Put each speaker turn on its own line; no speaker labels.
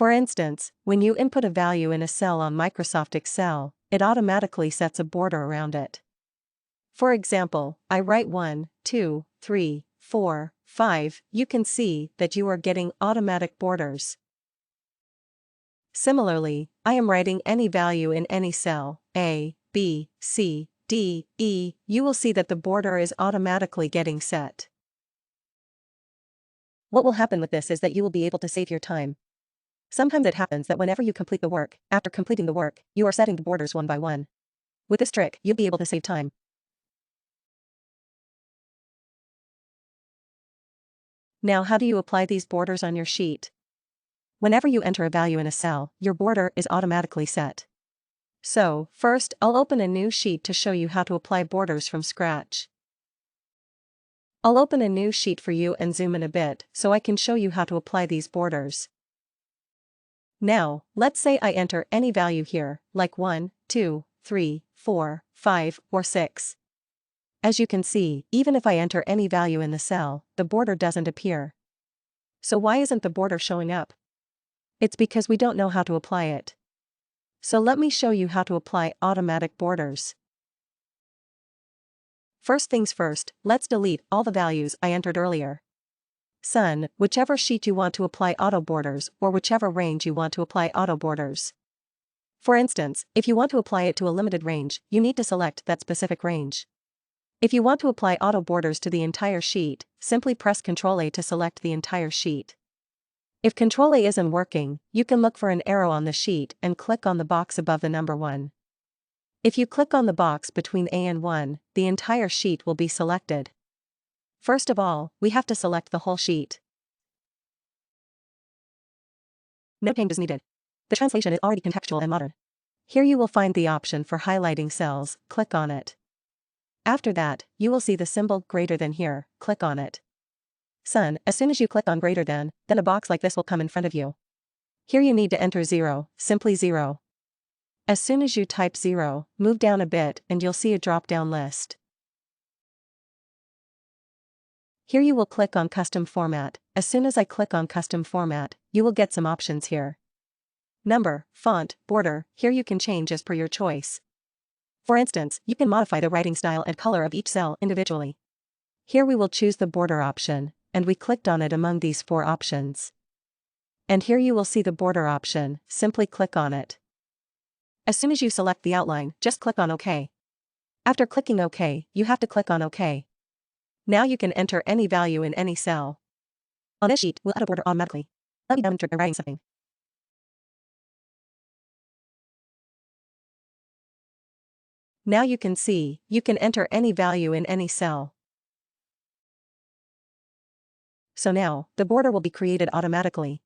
For instance, when you input a value in a cell on Microsoft Excel, it automatically sets a border around it. For example, I write 1, 2, 3, 4, 5, you can see that you are getting automatic borders. Similarly, I am writing any value in any cell, A, B, C, D, E, you will see that the border is automatically getting set. What will happen with this is that you will be able to save your time. Sometimes it happens that whenever you complete the work, after completing the work, you are setting the borders one by one. With this trick, you'll be able to save time. Now, how do you apply these borders on your sheet? Whenever you enter a value in a cell, your border is automatically set. So, first, I'll open a new sheet to show you how to apply borders from scratch. I'll open a new sheet for you and zoom in a bit so I can show you how to apply these borders. Now, let's say I enter any value here, like 1, 2, 3, 4, 5, or 6. As you can see, even if I enter any value in the cell, the border doesn't appear. So why isn't the border showing up? It's because we don't know how to apply it. So let me show you how to apply automatic borders. First things first, let's delete all the values I entered earlier. Sun, whichever sheet you want to apply auto borders or whichever range you want to apply auto borders. For instance, if you want to apply it to a limited range, you need to select that specific range. If you want to apply auto borders to the entire sheet, simply press Ctrl A to select the entire sheet. If Ctrl A isn't working, you can look for an arrow on the sheet and click on the box above the number 1. If you click on the box between A and 1, the entire sheet will be selected. First of all, we have to select the whole sheet. No changes needed. The translation is already contextual and modern. Here you will find the option for highlighting cells, click on it. After that, you will see the symbol greater than here, click on it. Sun, as soon as you click on greater than, then a box like this will come in front of you. Here you need to enter 0, simply 0. As soon as you type 0, move down a bit and you'll see a drop-down list. Here you will click on Custom Format. As soon as I click on Custom Format, you will get some options here. Number, font, border, here you can change as per your choice. For instance, you can modify the writing style and color of each cell individually. Here we will choose the border option, and we clicked on it among these 4 options. And here you will see the border option, simply click on it. As soon as you select the outline, just click on OK. After clicking OK, you have to click on OK. Now you can enter any value in any cell. On this sheet, we'll add a border automatically. Let me demonstrate by writing something. Now you can see, you can enter any value in any cell. So now, the border will be created automatically.